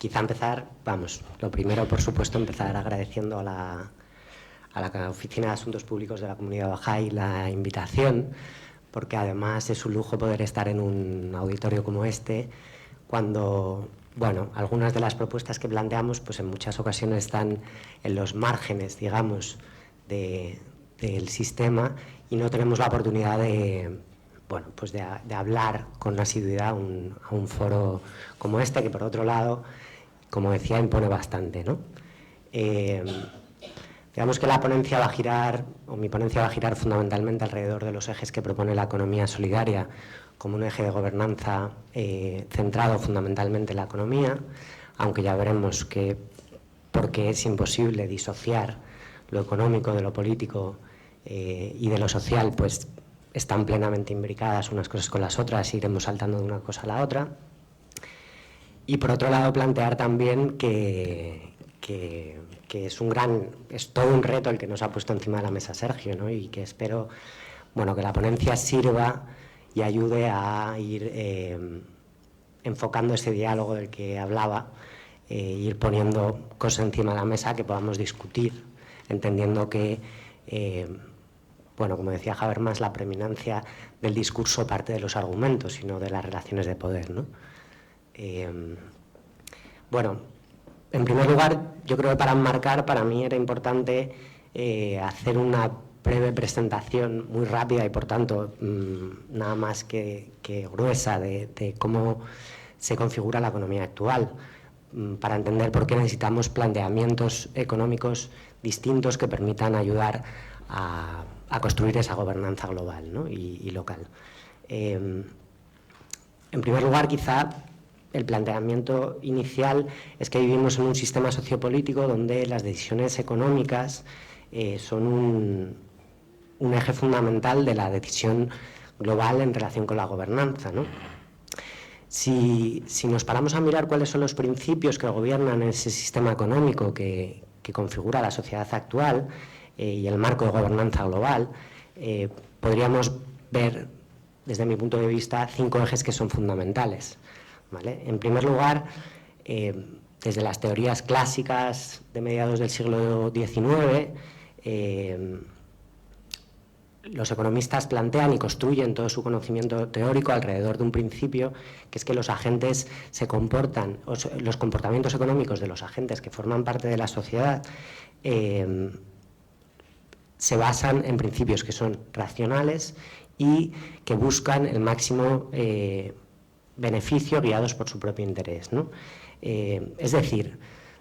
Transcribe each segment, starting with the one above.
quizá empezar, lo primero, por supuesto, empezar agradeciendo a la Oficina de Asuntos Públicos de la Comunidad Bahá'í la invitación, porque además es un lujo poder estar en un auditorio como este, cuando, algunas de las propuestas que planteamos, pues en muchas ocasiones están en los márgenes, digamos, del sistema, y no tenemos la oportunidad de hablar con asiduidad a un foro como este, que por otro lado, como decía, impone bastante, ¿no? Digamos que la ponencia va a girar, o mi ponencia va a girar fundamentalmente alrededor de los ejes que propone la economía solidaria como un eje de gobernanza centrado fundamentalmente en la economía, aunque ya veremos que, porque es imposible disociar lo económico de lo político y de lo social, pues están plenamente imbricadas unas cosas con las otras, y iremos saltando de una cosa a la otra. Y por otro lado, plantear también que es todo un reto el que nos ha puesto encima de la mesa Sergio, ¿no? Y que espero que la ponencia sirva y ayude a ir enfocando ese diálogo del que hablaba, ir poniendo cosas encima de la mesa que podamos discutir, entendiendo que, como decía Habermas, la preeminencia del discurso parte de los argumentos, sino de las relaciones de poder, ¿no? En primer lugar, yo creo que para enmarcar, para mí era importante hacer una breve presentación muy rápida y, por tanto, nada más que gruesa de cómo se configura la economía actual, para entender por qué necesitamos planteamientos económicos distintos que permitan ayudar a construir esa gobernanza global, ¿no? y local. En primer lugar, quizá el planteamiento inicial es que vivimos en un sistema sociopolítico donde las decisiones económicas son un eje fundamental de la decisión global en relación con la gobernanza, ¿no? Si nos paramos a mirar cuáles son los principios que gobiernan ese sistema económico que configura la sociedad actual y el marco de gobernanza global, podríamos ver, desde mi punto de vista, 5 ejes que son fundamentales, ¿vale? En primer lugar, desde las teorías clásicas de mediados del siglo XIX, los economistas plantean y construyen todo su conocimiento teórico alrededor de un principio, que es que los agentes se comportan, los comportamientos económicos de los agentes que forman parte de la sociedad se basan en principios que son racionales y que buscan el máximo beneficio guiados por su propio interés, ¿no? Es decir,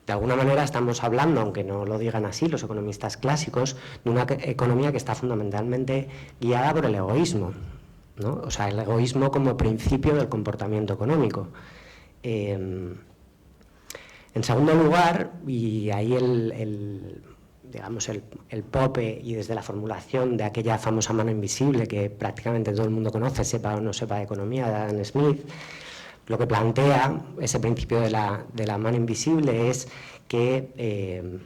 de alguna manera estamos hablando, aunque no lo digan así los economistas clásicos, de una economía que está fundamentalmente guiada por el egoísmo, ¿no? O sea, el egoísmo como principio del comportamiento económico. En segundo lugar, y ahí el POPE, y desde la formulación de aquella famosa mano invisible que prácticamente todo el mundo conoce, sepa o no sepa de economía, de Adam Smith, lo que plantea ese principio de la mano invisible es que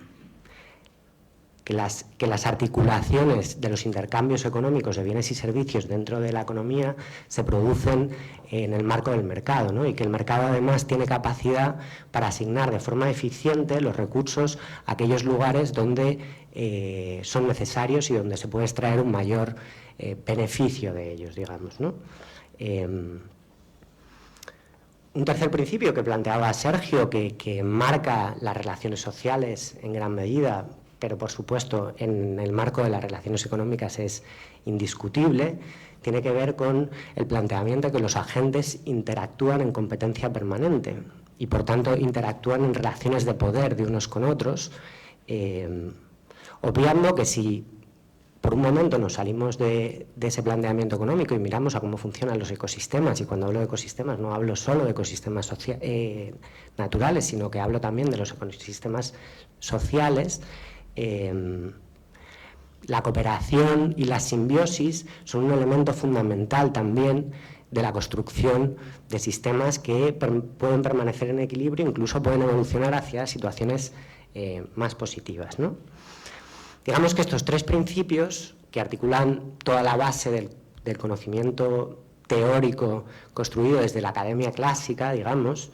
las articulaciones de los intercambios económicos de bienes y servicios dentro de la economía se producen en el marco del mercado, ¿no? Y que el mercado además tiene capacidad para asignar de forma eficiente los recursos a aquellos lugares donde son necesarios y donde se puede extraer un mayor beneficio de ellos, digamos, ¿no? Un tercer principio que planteaba Sergio, que marca las relaciones sociales en gran medida, pero por supuesto en el marco de las relaciones económicas es indiscutible, tiene que ver con el planteamiento de que los agentes interactúan en competencia permanente y por tanto interactúan en relaciones de poder de unos con otros, obviando que si por un momento nos salimos de ese planteamiento económico y miramos a cómo funcionan los ecosistemas, y cuando hablo de ecosistemas no hablo solo de ecosistemas naturales, sino que hablo también de los ecosistemas sociales, la cooperación y la simbiosis son un elemento fundamental también de la construcción de sistemas que pueden permanecer en equilibrio, incluso pueden evolucionar hacia situaciones más positivas, ¿no? Digamos que estos 3 principios, que articulan toda la base del conocimiento teórico construido desde la academia clásica, digamos,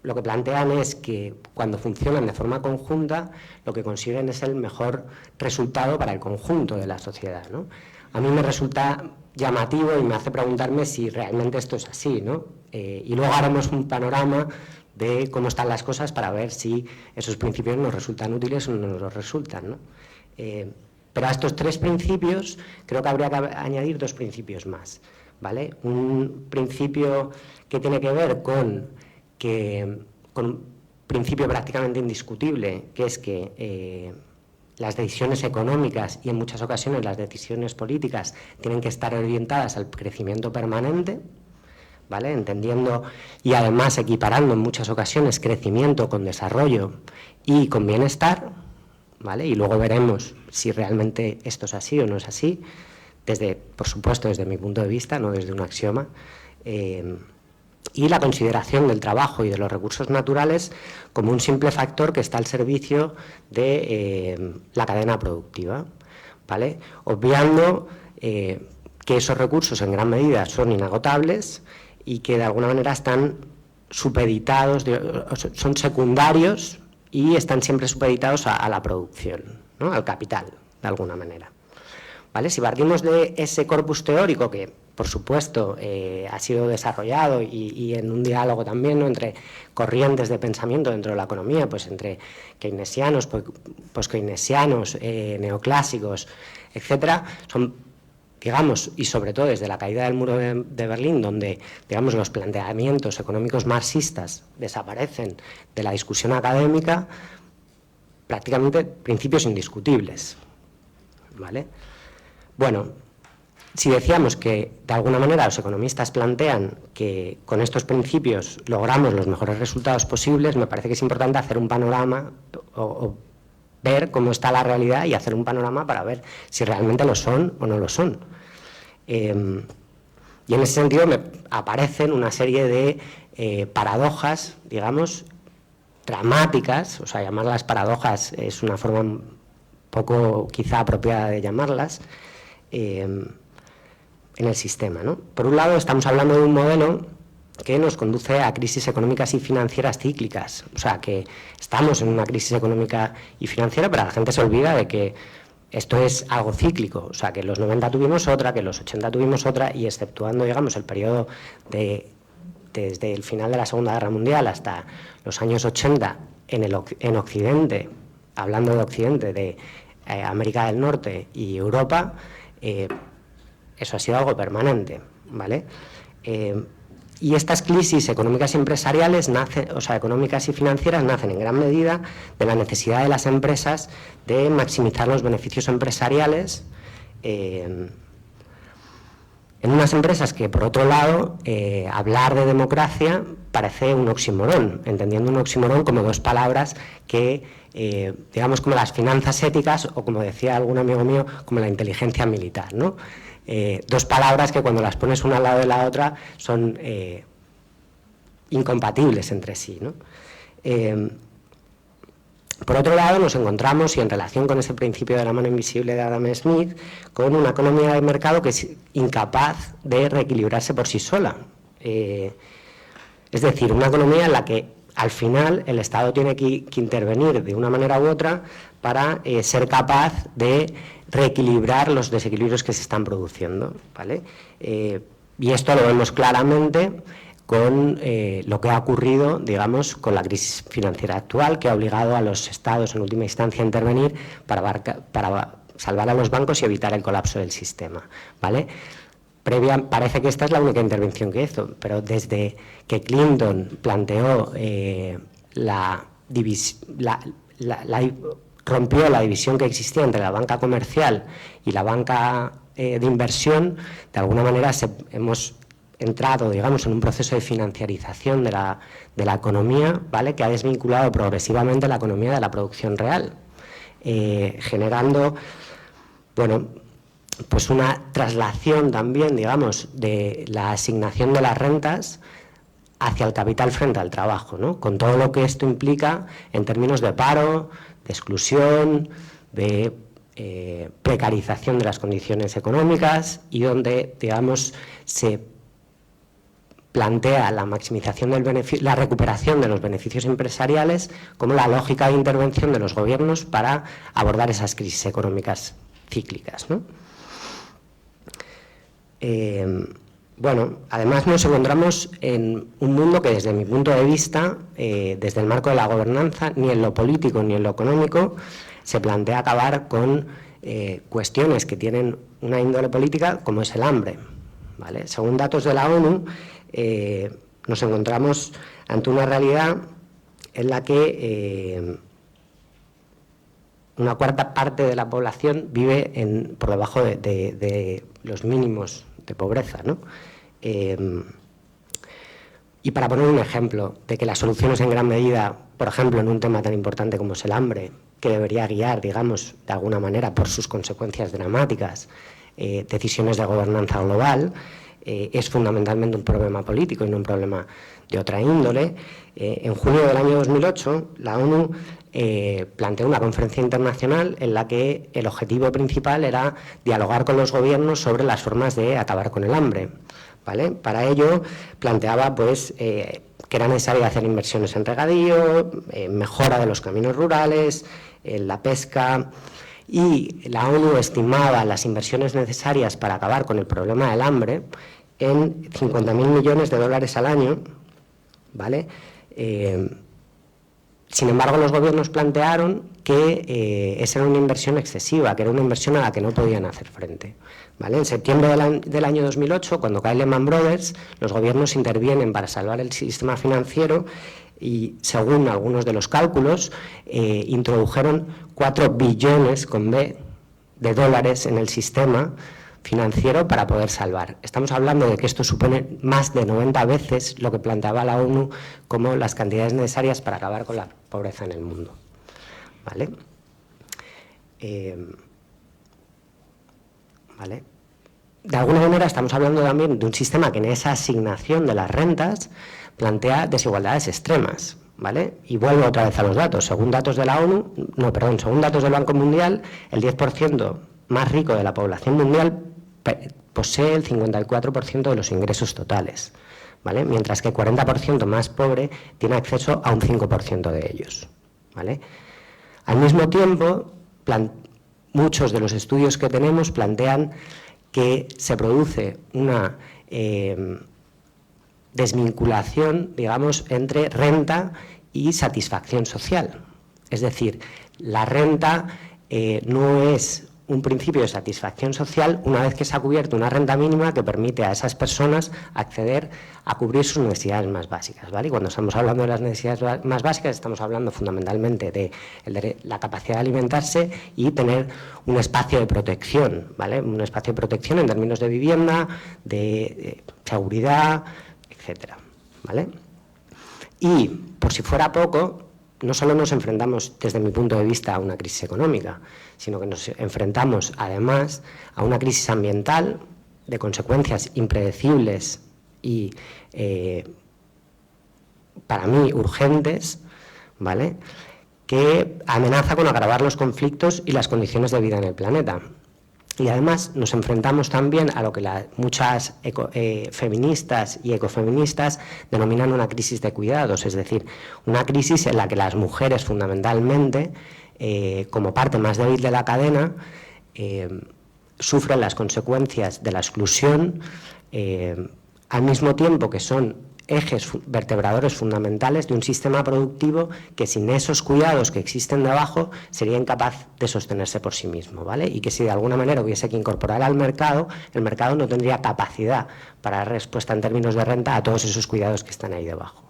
lo que plantean es que cuando funcionan de forma conjunta, lo que consiguen es el mejor resultado para el conjunto de la sociedad, ¿no? A mí me resulta llamativo y me hace preguntarme si realmente esto es así, ¿no? Y luego haremos un panorama de cómo están las cosas para ver si esos principios nos resultan útiles o no nos resultan, ¿no? Pero a estos 3 principios creo que habría que añadir 2 principios más, ¿vale? Un principio que tiene que ver con un principio prácticamente indiscutible, que es que las decisiones económicas y en muchas ocasiones las decisiones políticas tienen que estar orientadas al crecimiento permanente, ¿vale? Entendiendo y además equiparando en muchas ocasiones crecimiento con desarrollo y con bienestar, ¿vale? Y luego veremos si realmente esto es así o no es así, por supuesto desde mi punto de vista, no desde un axioma. Y la consideración del trabajo y de los recursos naturales como un simple factor que está al servicio de la cadena productiva, ¿vale? Obviando que esos recursos en gran medida son inagotables y que de alguna manera están supeditados, son secundarios y están siempre supeditados a la producción, ¿no? Al capital, de alguna manera, ¿vale? Si partimos de ese corpus teórico que, por supuesto, ha sido desarrollado y en un diálogo también, ¿no?, entre corrientes de pensamiento dentro de la economía, pues entre keynesianos, poskeynesianos, neoclásicos, etcétera, son, digamos, y sobre todo desde la caída del muro de Berlín, donde, digamos, los planteamientos económicos marxistas desaparecen de la discusión académica, prácticamente principios indiscutibles, ¿vale? Bueno, si decíamos que de alguna manera los economistas plantean que con estos principios logramos los mejores resultados posibles, me parece que es importante hacer un panorama o ver cómo está la realidad y hacer un panorama para ver si realmente lo son o no lo son. Y en ese sentido me aparecen una serie de paradojas, digamos, dramáticas, o sea, llamarlas paradojas es una forma un poco quizá apropiada de llamarlas, en el sistema, ¿no? Por un lado, estamos hablando de un modelo que nos conduce a crisis económicas y financieras cíclicas, o sea, que estamos en una crisis económica y financiera, pero la gente se olvida de que esto es algo cíclico, o sea, que en los 90 tuvimos otra, que en los 80 tuvimos otra, y exceptuando, digamos, el periodo desde el final de la Segunda Guerra Mundial hasta los años 80 en Occidente, hablando de Occidente, de América del Norte y Europa, eso ha sido algo permanente, ¿vale? Y estas crisis económicas y empresariales económicas y financieras nacen en gran medida de la necesidad de las empresas de maximizar los beneficios empresariales en unas empresas que, por otro lado, hablar de democracia parece un oxímoron, entendiendo un oxímoron como 2 palabras que, digamos, como las finanzas éticas o, como decía algún amigo mío, como la inteligencia militar, ¿no? 2 palabras que cuando las pones una al lado de la otra son incompatibles entre sí, ¿no? Por otro lado, nos encontramos, y en relación con ese principio de la mano invisible de Adam Smith, con una economía de mercado que es incapaz de reequilibrarse por sí sola. Es decir, una economía en la que al final el Estado tiene que intervenir de una manera u otra para ser capaz de reequilibrar los desequilibrios que se están produciendo, ¿vale? Y esto lo vemos claramente con lo que ha ocurrido, digamos, con la crisis financiera actual, que ha obligado a los Estados en última instancia a intervenir para salvar a los bancos y evitar el colapso del sistema, ¿vale? Parece que esta es la única intervención que hizo, pero desde que Clinton planteó rompió la división que existía entre la banca comercial y la banca de inversión, de alguna manera hemos entrado, digamos, en un proceso de financiarización de la economía, ¿vale?, que ha desvinculado progresivamente la economía de la producción real, generando, bueno, pues una traslación también, digamos, de la asignación de las rentas hacia el capital frente al trabajo, ¿no?, con todo lo que esto implica en términos de paro, de exclusión, de precarización de las condiciones económicas, y donde, digamos, se plantea la maximización del la recuperación de los beneficios empresariales como la lógica de intervención de los gobiernos para abordar esas crisis económicas cíclicas, ¿no? Bueno, además nos encontramos en un mundo que desde mi punto de vista, desde el marco de la gobernanza, ni en lo político ni en lo económico, se plantea acabar con cuestiones que tienen una índole política como es el hambre, ¿vale? Según datos de la ONU, nos encontramos ante una realidad en la que una cuarta parte de la población vive por debajo de los mínimos de pobreza, ¿no? Y para poner un ejemplo de que las soluciones en gran medida, por ejemplo, en un tema tan importante como es el hambre, que debería guiar, digamos, de alguna manera por sus consecuencias dramáticas, decisiones de gobernanza global, es fundamentalmente un problema político y no un problema de otra índole. En junio del año 2008, la ONU planteó una conferencia internacional en la que el objetivo principal era dialogar con los gobiernos sobre las formas de acabar con el hambre, ¿vale? Para ello planteaba pues, que era necesario hacer inversiones en regadío, mejora de los caminos rurales, en la pesca, y la ONU estimaba las inversiones necesarias para acabar con el problema del hambre en 50.000 millones de dólares al año, ¿vale? Sin embargo, los gobiernos plantearon que esa era una inversión excesiva, que era una inversión a la que no podían hacer frente, ¿vale? En septiembre del año 2008, cuando cae Lehman Brothers, los gobiernos intervienen para salvar el sistema financiero y, según algunos de los cálculos, introdujeron 4 billones con B de dólares en el sistema financiero para poder salvar. Estamos hablando de que esto supone más de 90 veces lo que planteaba la ONU como las cantidades necesarias para acabar con la pobreza en el mundo, ¿vale? ¿Vale? De alguna manera estamos hablando también de un sistema que en esa asignación de las rentas plantea desigualdades extremas, ¿vale? Y vuelvo otra vez a los datos. Según datos de la ONU, según datos del Banco Mundial, el 10% más rico de la población mundial posee el 54% de los ingresos totales, ¿vale? Mientras que el 40% más pobre tiene acceso a un 5% de ellos, ¿vale? Al mismo tiempo, muchos de los estudios que tenemos plantean que se produce una desvinculación, digamos, entre renta y satisfacción social. Es decir, la renta no es un principio de satisfacción social una vez que se ha cubierto una renta mínima que permite a esas personas acceder a cubrir sus necesidades más básicas, ¿vale? Y cuando estamos hablando de las necesidades más básicas estamos hablando fundamentalmente de la capacidad de alimentarse y tener un espacio de protección, ¿vale? Un espacio de protección en términos de vivienda, de seguridad, etcétera, ¿vale? Y, por si fuera poco, no solo nos enfrentamos, desde mi punto de vista, a una crisis económica, sino que nos enfrentamos, además, a una crisis ambiental de consecuencias impredecibles y, para mí, urgentes, ¿vale?, que amenaza con agravar los conflictos y las condiciones de vida en el planeta. Y además nos enfrentamos también a lo que muchas feministas y ecofeministas denominan una crisis de cuidados, es decir, una crisis en la que las mujeres fundamentalmente, como parte más débil de la cadena, sufren las consecuencias de la exclusión, al mismo tiempo que son ejes vertebradores fundamentales de un sistema productivo que sin esos cuidados que existen debajo sería incapaz de sostenerse por sí mismo, ¿vale? Y que si de alguna manera hubiese que incorporar al mercado, el mercado no tendría capacidad para dar respuesta en términos de renta a todos esos cuidados que están ahí debajo,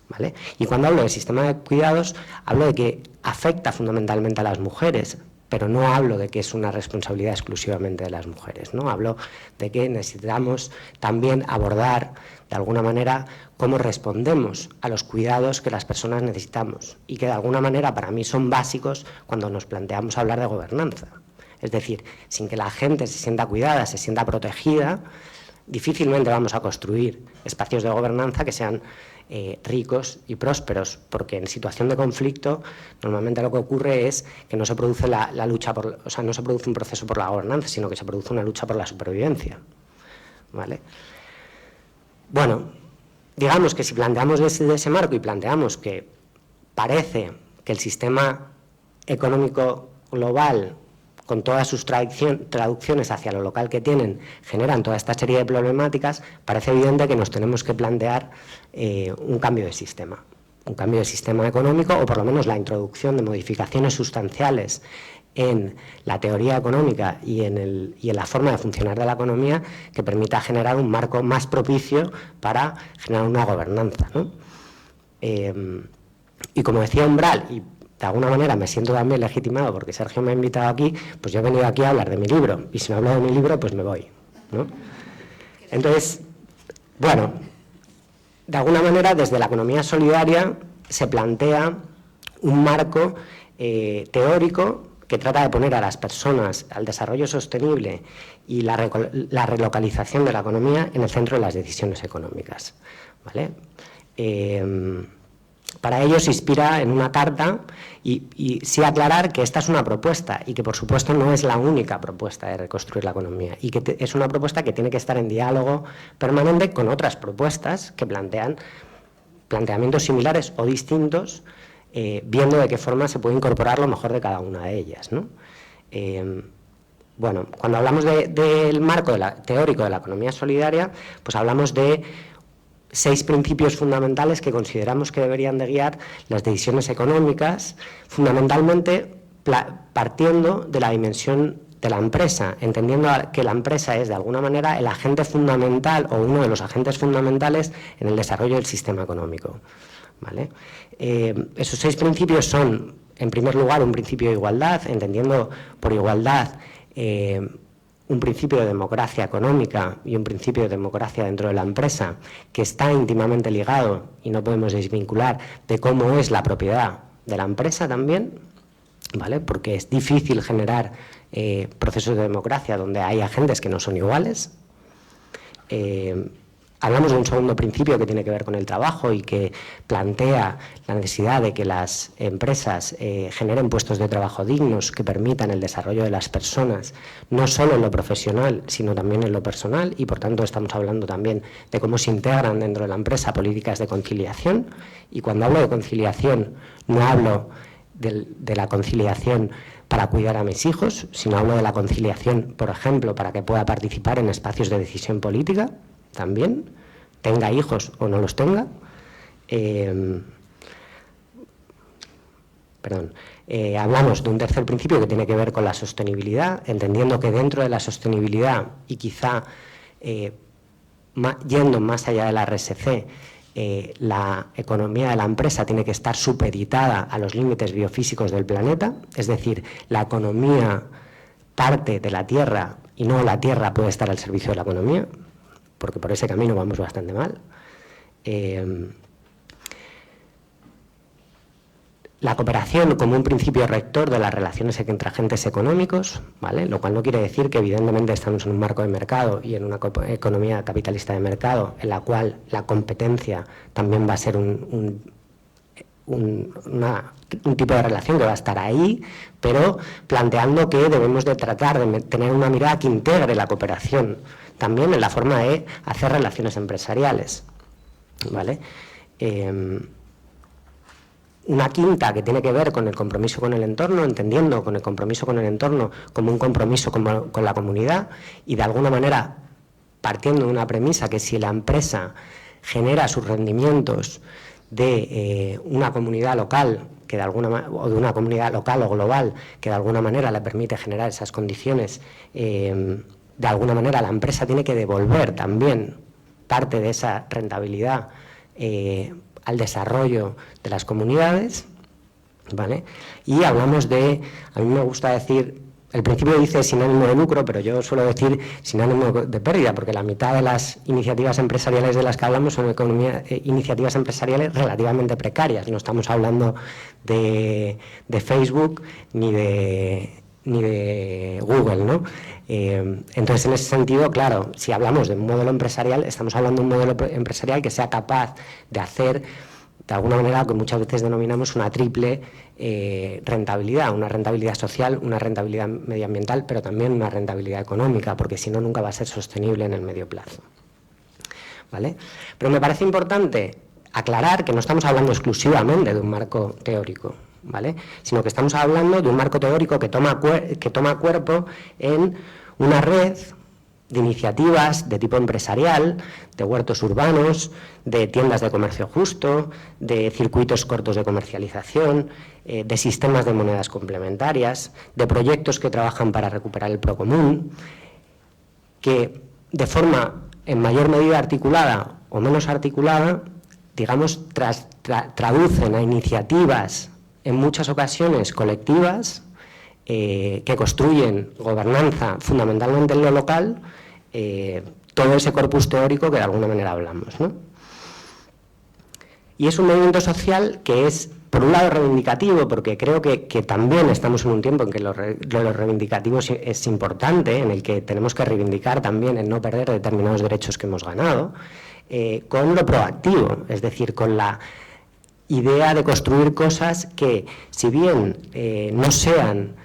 ¿vale? Y cuando hablo de sistema de cuidados, hablo de que afecta fundamentalmente a las mujeres, pero no hablo de que es una responsabilidad exclusivamente de las mujeres, ¿no? Hablo de que necesitamos también abordar de alguna manera cómo respondemos a los cuidados que las personas necesitamos y que de alguna manera para mí son básicos cuando nos planteamos hablar de gobernanza. Es decir, sin que la gente se sienta cuidada, se sienta protegida, difícilmente vamos a construir espacios de gobernanza que sean ricos y prósperos, porque en situación de conflicto normalmente lo que ocurre es que no se produce la lucha no se produce un proceso por la gobernanza, sino que se produce una lucha por la supervivencia, ¿vale? Bueno, digamos que si planteamos desde ese marco y planteamos que parece que el sistema económico global, con todas sus traducciones hacia lo local que tienen, generan toda esta serie de problemáticas, parece evidente que nos tenemos que plantear un cambio de sistema. Un cambio de sistema económico, o por lo menos la introducción de modificaciones sustanciales en la teoría económica y en la forma de funcionar de la economía, que permita generar un marco más propicio para generar una gobernanza, ¿no? Y como decía Umbral, y de alguna manera me siento también legitimado porque Sergio me ha invitado aquí, pues yo he venido aquí a hablar de mi libro, y si no hablo de mi libro, pues me voy, ¿no? Entonces, bueno, de alguna manera, desde la economía solidaria se plantea un marco teórico que trata de poner a las personas, al desarrollo sostenible y la relocalización de la economía en el centro de las decisiones económicas, ¿vale? Para ello se inspira en una carta y sí aclarar que esta es una propuesta y que por supuesto no es la única propuesta de reconstruir la economía y que es una propuesta que tiene que estar en diálogo permanente con otras propuestas que plantean planteamientos similares o distintos, viendo de qué forma se puede incorporar lo mejor de cada una de ellas, ¿no? Bueno, cuando hablamos del marco teórico de la economía solidaria, pues hablamos de 6 principios fundamentales que consideramos que deberían de guiar las decisiones económicas, fundamentalmente partiendo de la dimensión de la empresa, entendiendo que la empresa es de alguna manera el agente fundamental o uno de los agentes fundamentales en el desarrollo del sistema económico, ¿vale? Esos 6 principios son, en primer lugar, un principio de igualdad, entendiendo por igualdad un principio de democracia económica y un principio de democracia dentro de la empresa, que está íntimamente ligado y no podemos desvincular de cómo es la propiedad de la empresa también, ¿vale? Porque es difícil generar procesos de democracia donde hay agentes que no son iguales. Hablamos de un segundo principio que tiene que ver con el trabajo y que plantea la necesidad de que las empresas generen puestos de trabajo dignos que permitan el desarrollo de las personas, no solo en lo profesional, sino también en lo personal, y por tanto estamos hablando también de cómo se integran dentro de la empresa políticas de conciliación. Y cuando hablo de conciliación, no hablo de la conciliación para cuidar a mis hijos, sino hablo de la conciliación, por ejemplo, para que pueda participar en espacios de decisión política, también, tenga hijos o no los tenga. Hablamos de un tercer principio que tiene que ver con la sostenibilidad, entendiendo que dentro de la sostenibilidad y quizá yendo más allá de la RSC, la economía de la empresa tiene que estar supeditada a los límites biofísicos del planeta, es decir, la economía parte de la Tierra y no la Tierra puede estar al servicio de la economía, porque por ese camino vamos bastante mal. La cooperación como un principio rector de las relaciones entre agentes económicos, ¿vale? Lo cual no quiere decir que evidentemente estamos en un marco de mercado y en una economía capitalista de mercado en la cual la competencia también va a ser un tipo de relación que va a estar ahí, pero planteando que debemos de tratar de tener una mirada que integre la cooperación también en la forma de hacer relaciones empresariales, ¿vale? Una quinta que tiene que ver con el compromiso con el entorno, entendiendo con el compromiso con el entorno como un compromiso con la comunidad y de alguna manera partiendo de una premisa que si la empresa genera sus rendimientos de una comunidad local que de alguna o de una comunidad local o global que de alguna manera le permite generar esas condiciones, de alguna manera la empresa tiene que devolver también parte de esa rentabilidad al desarrollo de las comunidades, ¿vale? Y hablamos de, a mí me gusta decir, el principio dice sin ánimo de lucro, pero yo suelo decir sin ánimo de pérdida, porque la mitad de las iniciativas empresariales de las que hablamos son iniciativas empresariales relativamente precarias. No estamos hablando de Facebook ni de Google, ¿no? Entonces, en ese sentido, claro, si hablamos de un modelo empresarial, estamos hablando de un modelo empresarial que sea capaz de hacer, de alguna manera, lo que muchas veces denominamos una triple rentabilidad, una rentabilidad social, una rentabilidad medioambiental, pero también una rentabilidad económica, porque si no, nunca va a ser sostenible en el medio plazo. ¿vale? Pero me parece importante aclarar que no estamos hablando exclusivamente de un marco teórico, ¿vale? Sino que estamos hablando de un marco teórico que toma cuerpo en una red de iniciativas de tipo empresarial, de huertos urbanos, de tiendas de comercio justo, de circuitos cortos de comercialización, de sistemas de monedas complementarias, de proyectos que trabajan para recuperar el procomún, que de forma en mayor medida articulada o menos articulada, digamos, traducen a iniciativas en muchas ocasiones colectivas que construyen gobernanza fundamentalmente en lo local, todo ese corpus teórico que de alguna manera hablamos, ¿no? Y es un movimiento social que es, por un lado, reivindicativo, porque creo que también estamos en un tiempo en que lo reivindicativo es importante, en el que tenemos que reivindicar también el no perder determinados derechos que hemos ganado, con lo proactivo, es decir, con la idea de construir cosas que, si bien no sean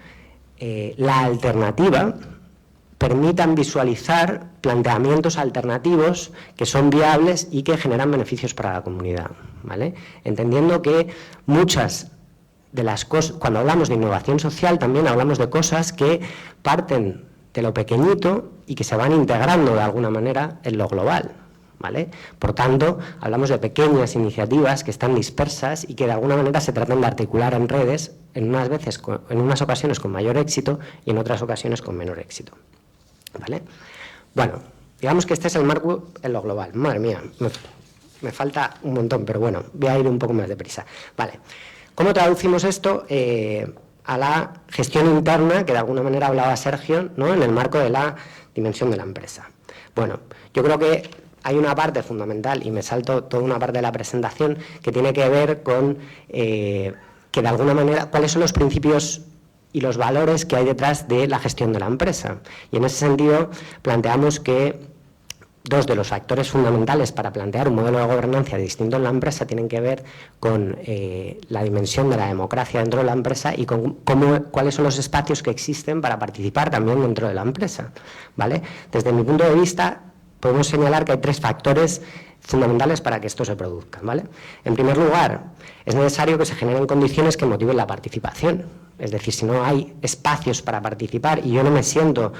la alternativa, permitan visualizar planteamientos alternativos que son viables y que generan beneficios para la comunidad, ¿vale? Entendiendo que muchas de las cosas, cuando hablamos de innovación social, también hablamos de cosas que parten de lo pequeñito y que se van integrando de alguna manera en lo global, ¿vale? Por tanto, hablamos de pequeñas iniciativas que están dispersas y que de alguna manera se tratan de articular en redes, en unas ocasiones con mayor éxito y en otras ocasiones con menor éxito, ¿vale? Bueno, digamos que este es el marco en lo global. Madre mía, me falta un montón, pero bueno, voy a ir un poco más deprisa. Vale, ¿cómo traducimos esto a la gestión interna, que de alguna manera hablaba Sergio, ¿no?, en el marco de la dimensión de la empresa? Bueno, yo creo que hay una parte fundamental, y me salto toda una parte de la presentación, que tiene que ver con que de alguna manera, cuáles son los principios y los valores que hay detrás de la gestión de la empresa. Y en ese sentido planteamos que dos de los factores fundamentales para plantear un modelo de gobernanza distinto en la empresa tienen que ver con la dimensión de la democracia dentro de la empresa y con cuáles son los espacios que existen para participar también dentro de la empresa, ¿vale? Desde mi punto de vista, podemos señalar que hay tres factores fundamentales para que esto se produzca, ¿vale? En primer lugar, es necesario que se generen condiciones que motiven la participación. Es decir, si no hay espacios para participar y yo no me siento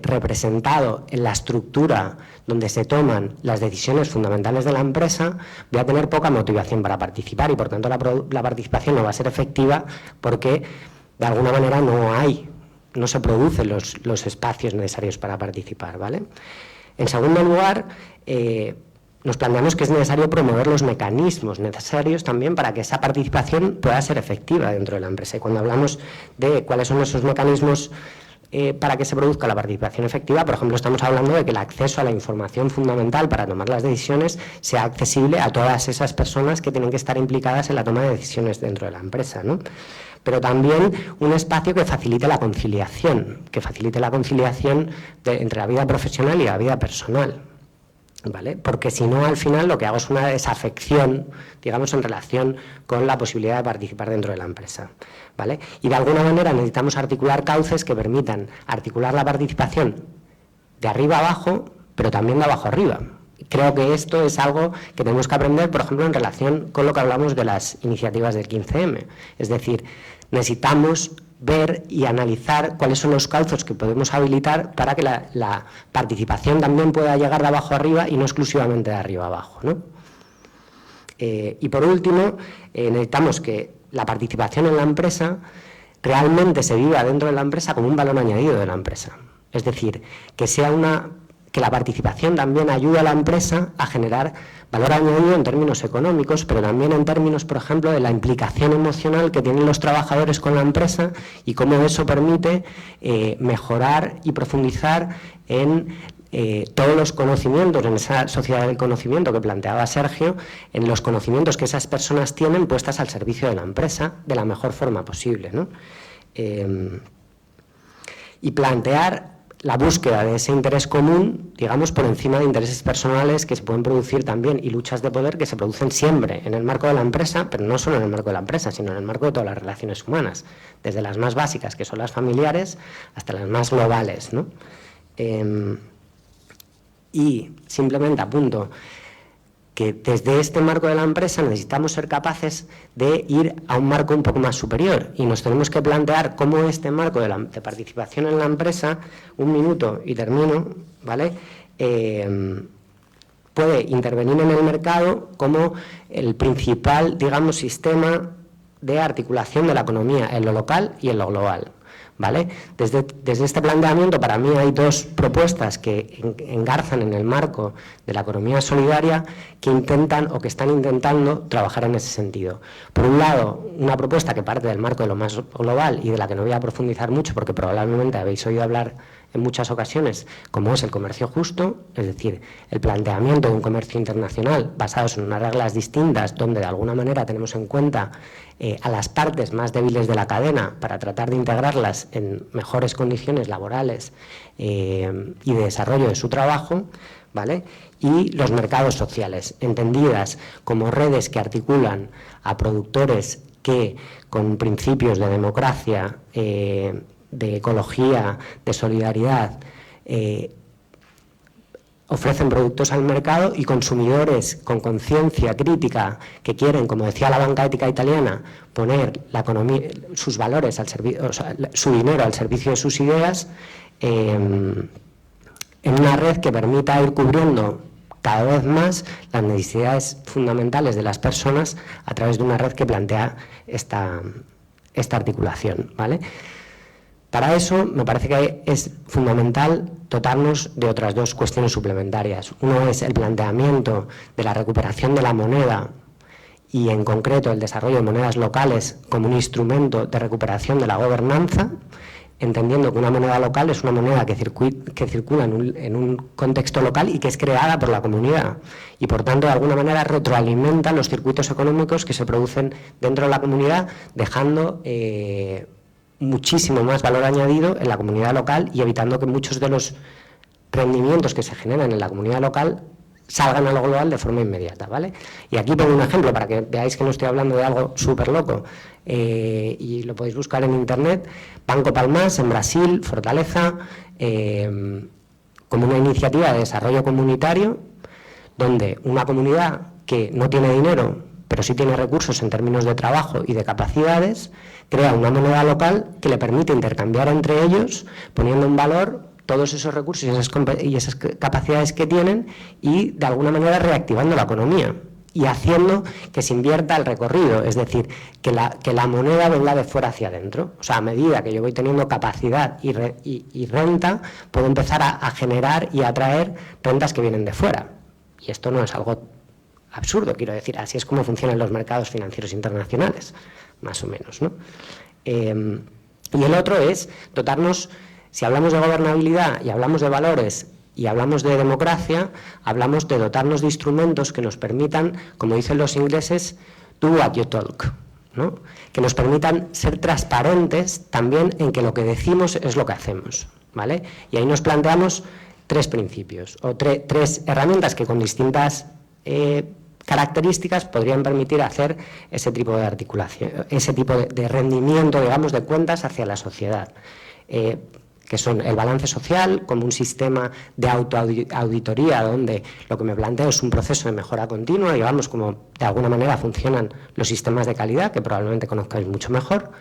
representado en la estructura donde se toman las decisiones fundamentales de la empresa, voy a tener poca motivación para participar y, por tanto, la participación no va a ser efectiva porque, de alguna manera, no se producen los espacios necesarios para participar, ¿vale? En segundo lugar, nos planteamos que es necesario promover los mecanismos necesarios también para que esa participación pueda ser efectiva dentro de la empresa. Y cuando hablamos de cuáles son esos mecanismos para que se produzca la participación efectiva, por ejemplo, estamos hablando de que el acceso a la información fundamental para tomar las decisiones sea accesible a todas esas personas que tienen que estar implicadas en la toma de decisiones dentro de la empresa, ¿no? Pero también un espacio que facilite la conciliación, entre la vida profesional y la vida personal, ¿vale? Porque si no, al final lo que hago es una desafección, digamos, en relación con la posibilidad de participar dentro de la empresa, ¿vale? Y de alguna manera necesitamos articular cauces que permitan articular la participación de arriba abajo, pero también de abajo arriba. Creo que esto es algo que tenemos que aprender, por ejemplo, en relación con lo que hablamos de las iniciativas del 15M. Es decir, necesitamos ver y analizar cuáles son los cauces que podemos habilitar para que la participación también pueda llegar de abajo arriba y no exclusivamente de arriba abajo, ¿no? Y por último, necesitamos que la participación en la empresa realmente se viva dentro de la empresa como un valor añadido de la empresa. Es decir, que la participación también ayude a la empresa a generar valor añadido en términos económicos, pero también en términos, por ejemplo, de la implicación emocional que tienen los trabajadores con la empresa y cómo eso permite mejorar y profundizar en todos los conocimientos, en esa sociedad del conocimiento que planteaba Sergio, en los conocimientos que esas personas tienen puestas al servicio de la empresa de la mejor forma posible, ¿no? Y plantear la búsqueda de ese interés común, digamos, por encima de intereses personales que se pueden producir también, y luchas de poder que se producen siempre en el marco de la empresa, pero no solo en el marco de la empresa, sino en el marco de todas las relaciones humanas, desde las más básicas, que son las familiares, hasta las más globales, ¿no? Y simplemente apunto que desde este marco de la empresa necesitamos ser capaces de ir a un marco un poco más superior y nos tenemos que plantear cómo este marco de participación en la empresa, un minuto y termino, ¿vale?, puede intervenir en el mercado como el principal, digamos, sistema de articulación de la economía en lo local y en lo global. ¿Vale? Desde este planteamiento, para mí hay dos propuestas que engarzan en el marco de la economía solidaria que intentan o que están intentando trabajar en ese sentido. Por un lado, una propuesta que parte del marco de lo más global y de la que no voy a profundizar mucho porque probablemente habéis oído hablar en muchas ocasiones, como es el comercio justo, es decir, el planteamiento de un comercio internacional basado en unas reglas distintas donde de alguna manera tenemos en cuenta a las partes más débiles de la cadena para tratar de integrarlas en mejores condiciones laborales y de desarrollo de su trabajo, ¿vale? Y los mercados sociales, entendidas como redes que articulan a productores que con principios de democracia, de ecología, de solidaridad, ofrecen productos al mercado y consumidores con conciencia crítica que quieren, como decía la banca ética italiana, poner la economía, sus valores al servicio, o sea, su dinero al servicio de sus ideas, en una red que permita ir cubriendo cada vez más las necesidades fundamentales de las personas a través de una red que plantea esta articulación, ¿vale? Para eso me parece que es fundamental dotarnos de otras dos cuestiones suplementarias. Uno es el planteamiento de la recuperación de la moneda y en concreto el desarrollo de monedas locales como un instrumento de recuperación de la gobernanza, entendiendo que una moneda local es una moneda que circula en un contexto local y que es creada por la comunidad y por tanto de alguna manera retroalimenta los circuitos económicos que se producen dentro de la comunidad, dejando muchísimo más valor añadido en la comunidad local y evitando que muchos de los rendimientos que se generan en la comunidad local salgan a lo global de forma inmediata, ¿vale? Y aquí pongo un ejemplo para que veáis que no estoy hablando de algo súper loco y lo podéis buscar en internet. Banco Palmas en Brasil, Fortaleza, como una iniciativa de desarrollo comunitario donde una comunidad que no tiene dinero pero sí tiene recursos en términos de trabajo y de capacidades, crea una moneda local que le permite intercambiar entre ellos, poniendo en valor todos esos recursos y esas capacidades que tienen y, de alguna manera, reactivando la economía y haciendo que se invierta el recorrido, es decir, que la moneda venga de fuera hacia adentro. O sea, a medida que yo voy teniendo capacidad y renta, puedo empezar a generar y a atraer rentas que vienen de fuera. Y esto no es algo absurdo, quiero decir, así es como funcionan los mercados financieros internacionales, más o menos, ¿no? Y el otro es dotarnos, si hablamos de gobernabilidad y hablamos de valores y hablamos de democracia, hablamos de dotarnos de instrumentos que nos permitan, como dicen los ingleses, do what you talk, ¿no? Que nos permitan ser transparentes también en que lo que decimos es lo que hacemos, ¿vale? Y ahí nos planteamos tres principios, o tres herramientas que con distintas características podrían permitir hacer ese tipo de articulación, ese tipo de rendimiento, digamos, de cuentas hacia la sociedad, que son el balance social como un sistema de autoauditoría donde lo que me planteo es un proceso de mejora continua, digamos, como de alguna manera funcionan los sistemas de calidad, que probablemente conozcáis mucho mejor,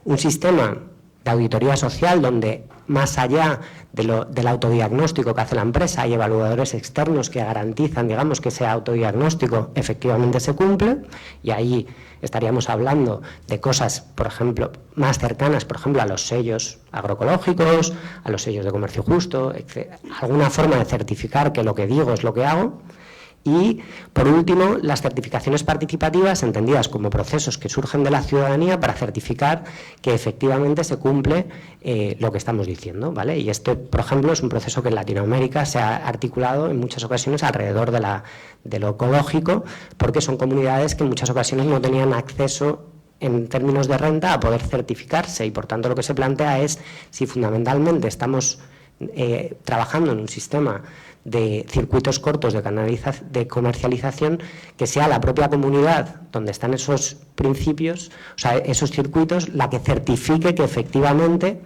un sistema de auditoría social donde más allá del autodiagnóstico que hace la empresa hay evaluadores externos que garantizan, digamos, que ese autodiagnóstico efectivamente se cumple y ahí estaríamos hablando de cosas, por ejemplo, más cercanas, por ejemplo, a los sellos agroecológicos, a los sellos de comercio justo, etc. Alguna forma de certificar que lo que digo es lo que hago. Y, por último, las certificaciones participativas, entendidas como procesos que surgen de la ciudadanía para certificar que efectivamente se cumple lo que estamos diciendo, ¿vale? Y este, por ejemplo, es un proceso que en Latinoamérica se ha articulado en muchas ocasiones alrededor de lo ecológico, porque son comunidades que en muchas ocasiones no tenían acceso en términos de renta a poder certificarse y, por tanto, lo que se plantea es si fundamentalmente estamos trabajando en un sistema de circuitos cortos de comercialización, que sea la propia comunidad donde están esos principios, o sea, esos circuitos, la que certifique que efectivamente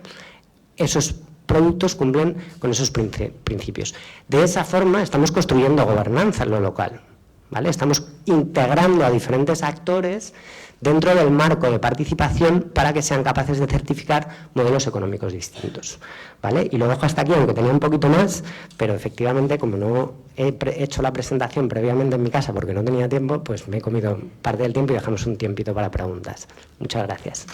esos productos cumplen con esos principios. De esa forma estamos construyendo gobernanza en lo local, ¿vale? Estamos integrando a diferentes actores dentro del marco de participación para que sean capaces de certificar modelos económicos distintos, ¿vale? Y lo dejo hasta aquí, aunque tenía un poquito más, pero efectivamente, como no he hecho la presentación previamente en mi casa porque no tenía tiempo, pues me he comido parte del tiempo y dejamos un tiempito para preguntas. Muchas gracias.